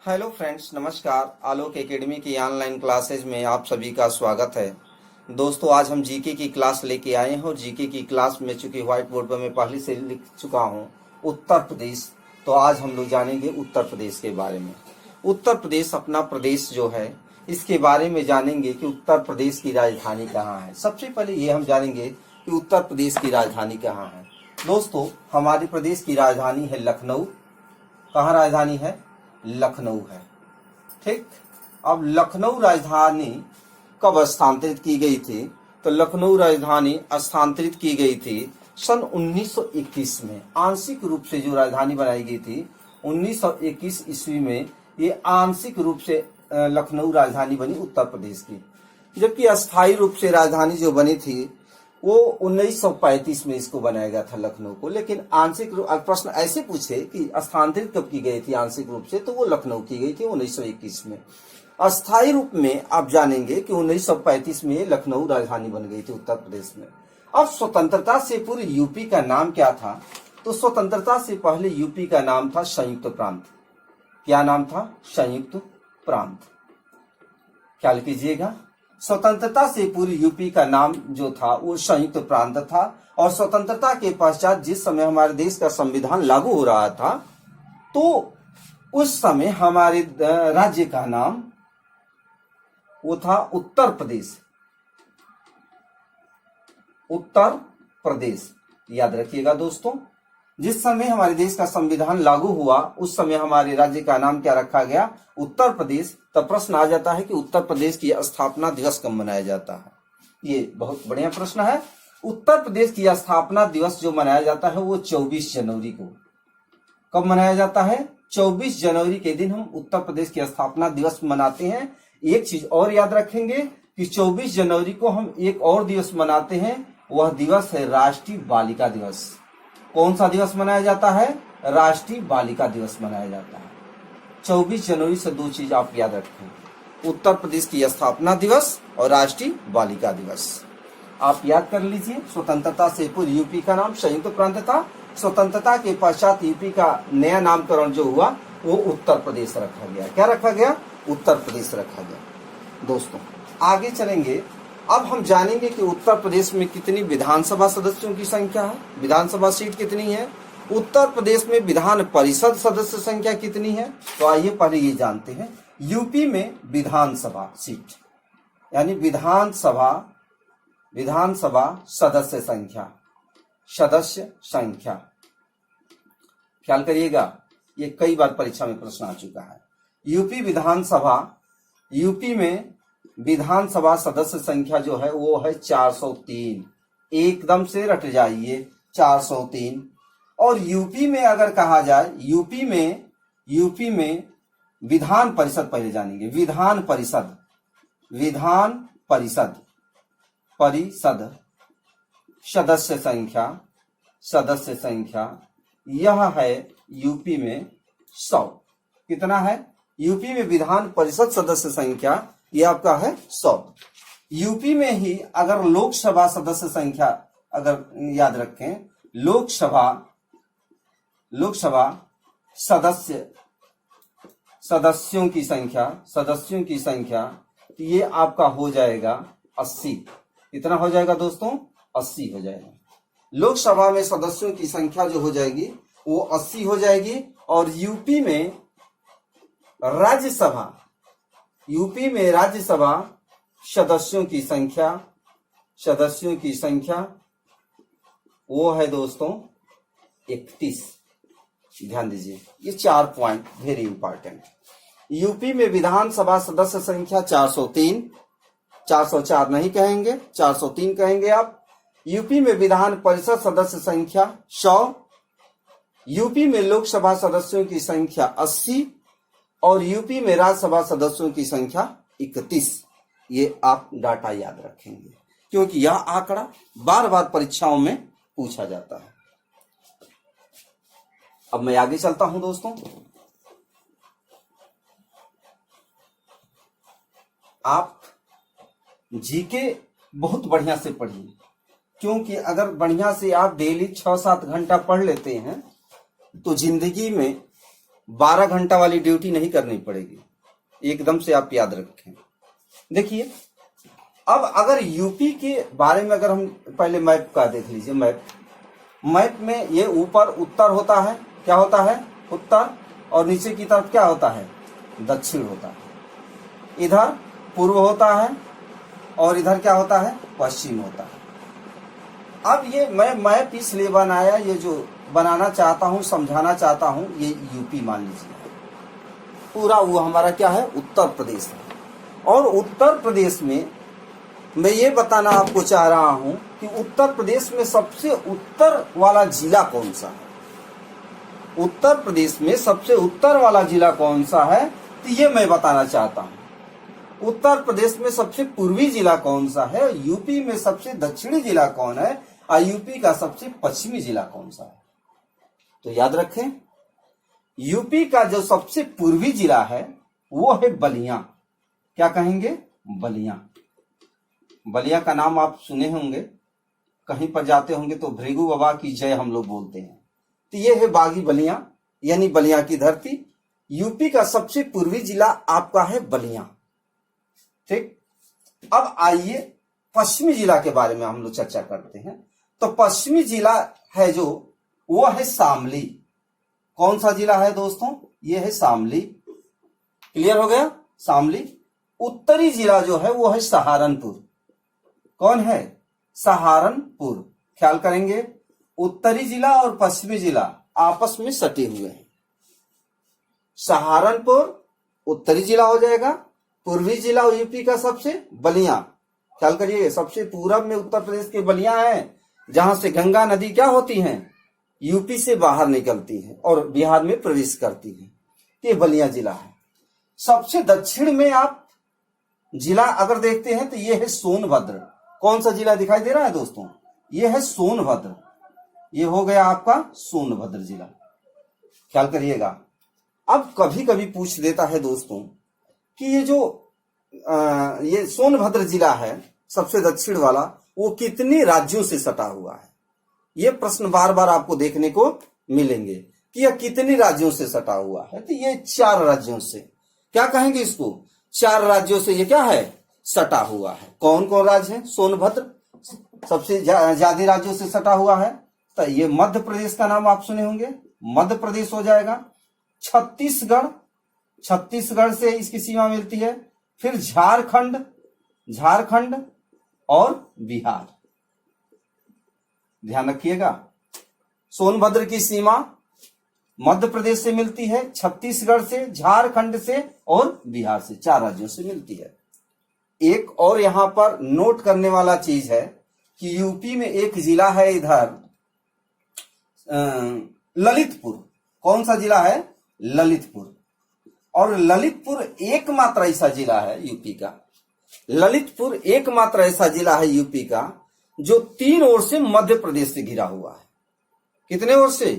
Hello friends, नमस्कार। आलोक academy की online classes में आप सभी का स्वागत है। दोस्तों, आज हम जीके की क्लास लेके आए हैं और जीके की क्लास में चूंकि व्हाइट बोर्ड पर मैं पहले से लिख चुका हूं उत्तर प्रदेश, तो आज हम लोग जानेंगे उत्तर प्रदेश के बारे में। उत्तर प्रदेश अपना प्रदेश जो है, इसके बारे में जानेंगे कि उत्तर प्रदेश की राजधानी कहाँ है। सबसे पहले ये हम जानेंगे कि उत्तर प्रदेश की राजधानी कहाँ है। दोस्तों, हमारे प्रदेश की राजधानी है लखनऊ। कहाँ राजधानी है? लखनऊ है। ठीक। अब लखनऊ राजधानी कब स्थानांतरित की गई थी? तो लखनऊ राजधानी स्थानांतरित की गई थी सन 1921 में। आंशिक रूप से जो राजधानी बनाई गई थी 1921 ईस्वी में, ये आंशिक रूप से लखनऊ राजधानी बनी उत्तर प्रदेश की। जबकि अस्थायी रूप से राजधानी जो बनी थी वो 1935 में इसको बनाया गया था लखनऊ को। लेकिन आंशिक रूप, प्रश्न ऐसे पूछे कि स्थानांतरित कब की गई थी आंशिक रूप से, तो वो लखनऊ की गई थी 1921 में। अस्थायी रूप में आप जानेंगे कि 1935 में लखनऊ राजधानी बन गई थी उत्तर प्रदेश में। अब स्वतंत्रता से पूर्व यूपी का नाम क्या था? तो स्वतंत्रता से पहले यूपी का नाम था संयुक्त प्रांत। क्या नाम था? संयुक्त प्रांत। ख्याल कीजिएगा, स्वतंत्रता से पूर्व यूपी का नाम जो था वो संयुक्त प्रांत था। और स्वतंत्रता के पश्चात जिस समय हमारे देश का संविधान लागू हो रहा था, तो उस समय हमारे राज्य का नाम वो था उत्तर प्रदेश। उत्तर प्रदेश, याद रखिएगा दोस्तों। जिस समय हमारे देश का संविधान लागू हुआ उस समय हमारे राज्य का नाम क्या रखा गया? उत्तर प्रदेश। तब प्रश्न आ जाता है कि उत्तर प्रदेश की स्थापना दिवस कब मनाया जाता है? ये बहुत बढ़िया प्रश्न है। उत्तर प्रदेश की स्थापना दिवस जो मनाया जाता है वो 24 जनवरी को। कब मनाया जाता है? 24 जनवरी के दिन हम उत्तर प्रदेश की स्थापना दिवस मनाते हैं। एक चीज और याद रखेंगे कि 24 जनवरी को हम एक और दिवस मनाते हैं, वह दिवस है राष्ट्रीय बालिका दिवस। कौन सा दिवस मनाया जाता है? राष्ट्रीय बालिका दिवस मनाया जाता है। 24 जनवरी से दो चीज आप याद रखें, उत्तर प्रदेश की स्थापना दिवस और राष्ट्रीय बालिका दिवस। आप याद कर लीजिए। स्वतंत्रता से पूर्व यूपी का नाम संयुक्त प्रांत था। स्वतंत्रता के पश्चात यूपी का नया नामकरण जो हुआ वो उत्तर प्रदेश रखा गया। क्या रखा गया? उत्तर प्रदेश रखा गया। दोस्तों, आगे चलेंगे। अब हम जानेंगे कि उत्तर प्रदेश में कितनी विधानसभा सदस्यों की संख्या है, विधानसभा सीट कितनी है। उत्तर प्रदेश में विधान परिषद सदस्य संख्या कितनी है? तो आइए पहले ये जानते हैं। यूपी में विधानसभा सीट यानी विधानसभा सदस्य संख्या, ख्याल करिएगा, ये कई बार परीक्षा में प्रश्न आ चुका है। यूपी में विधानसभा सदस्य संख्या जो है वो है 403। एकदम से रट जाइए, 403। और यूपी में अगर कहा जाए, यूपी में विधान परिषद पहले जानेंगे। विधान परिषद सदस्य संख्या यह है यूपी में 100। कितना है? यूपी में विधान परिषद सदस्य संख्या ये आपका है 100। यूपी में ही अगर लोकसभा सदस्य संख्या अगर याद रखें, लोकसभा सदस्यों की संख्या ये आपका हो जाएगा 80। कितना हो जाएगा दोस्तों? 80 हो जाएगा। लोकसभा में सदस्यों की संख्या जो हो जाएगी वो 80 हो जाएगी। और यूपी में राज्यसभा सदस्यों की संख्या वो है दोस्तों 31। ध्यान दीजिए, ये 4 पॉइंट वेरी इंपॉर्टेंट। यूपी में विधानसभा सदस्य संख्या 403, 404 नहीं कहेंगे, 403 कहेंगे आप। यूपी में विधान परिषद सदस्य संख्या 100। यूपी में लोकसभा सदस्यों की संख्या 80 और यूपी में राज्यसभा सदस्यों की संख्या 31। ये आप डाटा याद रखेंगे क्योंकि यह आंकड़ा बार बार परीक्षाओं में पूछा जाता है। अब मैं आगे चलता हूं दोस्तों। आप जीके बहुत बढ़िया से पढ़िए, क्योंकि अगर बढ़िया से आप डेली 6-7 घंटा पढ़ लेते हैं तो जिंदगी में 12 घंटा वाली ड्यूटी नहीं करनी पड़ेगी, एकदम से आप याद रखें। देखिए, अब अगर यूपी के बारे में अगर हम पहले मैप का देख लीजिए, मैप में ये ऊपर उत्तर होता है, क्या होता है, उत्तर, और नीचे की तरफ क्या होता है, दक्षिण होता है। इधर पूर्व होता है और इधर क्या होता है, पश्चिम होता है। अब ये मैं मैप इसलिए बनाया, ये जो बनाना चाहता हूं, समझाना चाहता हूं, ये यूपी मान लीजिए पूरा वो हमारा क्या है, उत्तर प्रदेश है। और उत्तर प्रदेश में मैं ये बताना आपको चाह रहा हूं कि उत्तर प्रदेश में सबसे उत्तर वाला जिला कौन सा है। उत्तर प्रदेश में सबसे उत्तर वाला जिला कौन सा है, तो ये मैं बताना चाहता हूं। उत्तर प्रदेश में सबसे पूर्वी जिला कौन सा है, यूपी में सबसे दक्षिणी जिला कौन है, और यूपी का सबसे पश्चिमी जिला कौन सा है। तो याद रखें, यूपी का जो सबसे पूर्वी जिला है वो है बलिया। क्या कहेंगे, बलिया। बलिया का नाम आप सुने होंगे, कहीं पर जाते होंगे तो भृगु बाबा की जय हम लोग बोलते हैं। तो ये है बागी बलिया, यानी बलिया की धरती। यूपी का सबसे पूर्वी जिला आपका है बलिया। ठीक, अब आइए पश्चिमी जिला के बारे में हम लोग चर्चा करते हैं। तो पश्चिमी जिला है जो, वो है शामली। कौन सा जिला है दोस्तों, ये है शामली। क्लियर हो गया, शामली। उत्तरी जिला जो है वो है सहारनपुर। कौन है, सहारनपुर। ख्याल करेंगे, उत्तरी जिला और पश्चिमी जिला आपस में सटे हुए हैं। सहारनपुर उत्तरी जिला हो जाएगा, पूर्वी जिला यूपी का सबसे बलिया। ख्याल करिए, सबसे पूरब में उत्तर प्रदेश के बलिया है, जहां से गंगा नदी क्या होती है, यूपी से बाहर निकलती है और बिहार में प्रवेश करती है। ये बलिया जिला है। सबसे दक्षिण में आप जिला अगर देखते हैं तो ये है सोनभद्र। कौन सा जिला दिखाई दे रहा है दोस्तों, ये है सोनभद्र। ये हो गया आपका सोनभद्र जिला। ख्याल करिएगा। अब कभी कभी पूछ देता है दोस्तों कि ये जो ये सोनभद्र जिला है सबसे दक्षिण वाला, वो कितने राज्यों से सटा हुआ है। ये प्रश्न बार बार आपको देखने को मिलेंगे कि यह कितने राज्यों से सटा हुआ है। तो ये 4 राज्यों से, क्या कहेंगे इसको, 4 राज्यों से ये क्या है, सटा हुआ है। कौन कौन राज्य है, सोनभद्र सबसे ज्यादा राज्यों से सटा हुआ है। तो ये मध्य प्रदेश का नाम आप सुने होंगे, मध्य प्रदेश हो जाएगा। छत्तीसगढ़, छत्तीसगढ़ से इसकी सीमा मिलती है। फिर झारखंड, झारखंड और बिहार। ध्यान रखिएगा, सोनभद्र की सीमा मध्य प्रदेश से मिलती है, छत्तीसगढ़ से, झारखंड से और बिहार से, 4 राज्यों से मिलती है। एक और यहां पर नोट करने वाला चीज है कि यूपी में एक जिला है इधर ललितपुर। कौन सा जिला है, ललितपुर। और ललितपुर एकमात्र ऐसा जिला है यूपी का, ललितपुर एकमात्र ऐसा जिला है यूपी का जो 3 ओर से मध्य प्रदेश से घिरा हुआ है। कितने ओर से,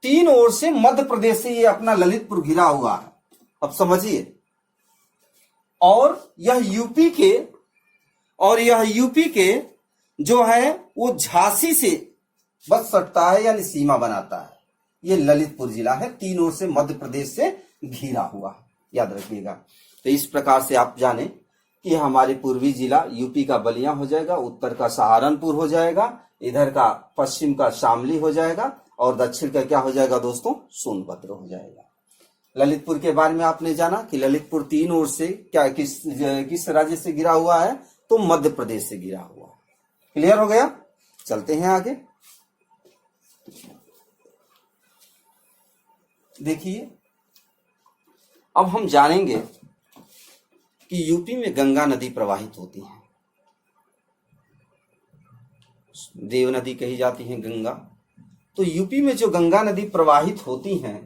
3 ओर से मध्य प्रदेश से ये अपना ललितपुर घिरा हुआ है। अब समझिए, और यह यूपी के जो है वो झांसी से बस सटता है, यानी सीमा बनाता है। ये ललितपुर जिला है, 3 ओर से मध्य प्रदेश से घिरा हुआ है, याद रखिएगा। तो इस प्रकार से आप जाने कि हमारे पूर्वी जिला यूपी का बलिया हो जाएगा, उत्तर का सहारनपुर हो जाएगा, इधर का पश्चिम का शामली हो जाएगा, और दक्षिण का क्या हो जाएगा दोस्तों, सोनभद्र हो जाएगा। ललितपुर के बारे में आपने जाना कि ललितपुर 3 ओर से क्या किस राज्य से घिरा हुआ है, तो मध्य प्रदेश से घिरा हुआ है। क्लियर हो गया, चलते हैं आगे। देखिए, अब हम जानेंगे कि यूपी में गंगा नदी प्रवाहित होती है। देव नदी कही जाती है गंगा। तो यूपी में जो गंगा नदी प्रवाहित होती हैं,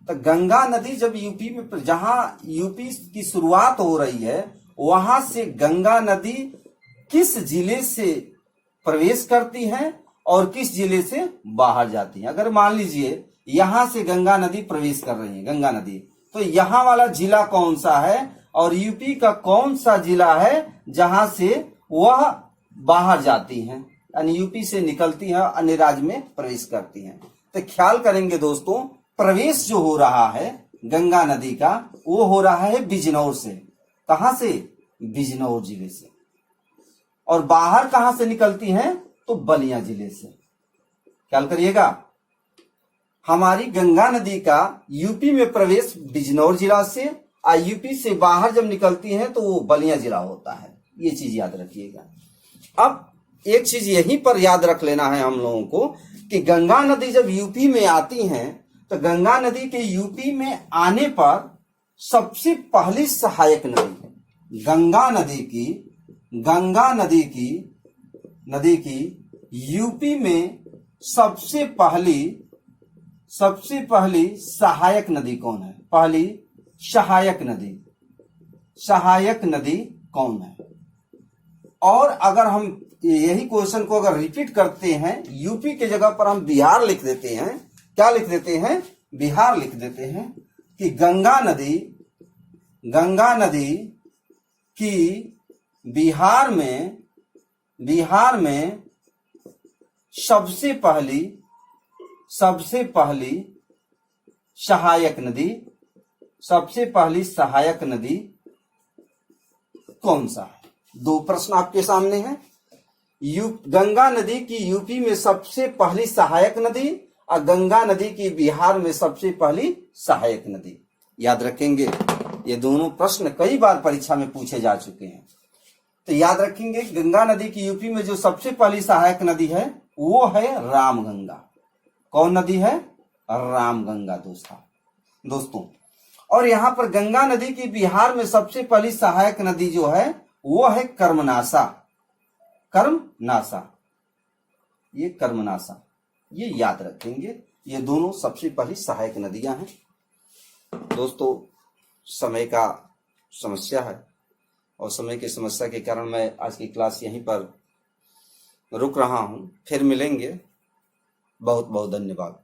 तो गंगा नदी जब यूपी में, जहां यूपी की शुरुआत हो रही है, वहां से गंगा नदी किस जिले से प्रवेश करती हैं और किस जिले से बाहर जाती हैं। अगर मान लीजिए यहां से गंगा नदी प्रवेश कर रही है, गंगा नदी, तो यहां वाला जिला कौन सा है और यूपी का कौन सा जिला है जहां से वह बाहर जाती हैं, यानी यूपी से निकलती हैं, अन्य राज्य में प्रवेश करती हैं। तो ख्याल करेंगे दोस्तों, प्रवेश जो हो रहा है गंगा नदी का, वो हो रहा है बिजनौर से। कहां से? बिजनौर जिले से। और बाहर कहां से निकलती है? तो बलिया जिले से। ख्याल करिएगा, हमारी गंगा नदी का यूपी में प्रवेश बिजनौर जिला से, और यूपी से बाहर जब निकलती है तो वो बलिया जिला होता है। ये चीज याद रखिएगा। अब एक चीज यहीं पर याद रख लेना है हम लोगों को कि गंगा नदी जब यूपी में आती हैं तो गंगा नदी के यूपी में आने पर सबसे पहली सहायक नदी गंगा नदी की यूपी में सबसे पहली सहायक नदी कौन है? पहली सहायक नदी कौन है? और अगर हम यही क्वेश्चन को अगर रिपीट करते हैं, यूपी के जगह पर हम बिहार लिख देते हैं। क्या लिख देते हैं? बिहार लिख देते हैं कि गंगा नदी की बिहार में सबसे पहली सहायक नदी कौन सा है? दो प्रश्न आपके सामने हैं। गंगा नदी की यूपी में सबसे पहली सहायक नदी और गंगा नदी की बिहार में सबसे पहली सहायक नदी। याद रखेंगे, ये दोनों प्रश्न कई बार परीक्षा में पूछे जा चुके हैं। तो याद रखेंगे, गंगा नदी की यूपी में जो सबसे पहली सहायक नदी है वो है रामगंगा। कौन नदी है? रामगंगा दोस्तों। और यहां पर गंगा नदी की बिहार में सबसे पहली सहायक नदी जो है वो है कर्मनासा। ये कर्मनासा, ये याद रखेंगे। ये दोनों सबसे पहली सहायक नदियां हैं। दोस्तों, समय का समस्या है और समय की समस्या के कारण मैं आज की क्लास यहीं पर रुक रहा हूं। फिर मिलेंगे। बहुत बहुत धन्यवाद।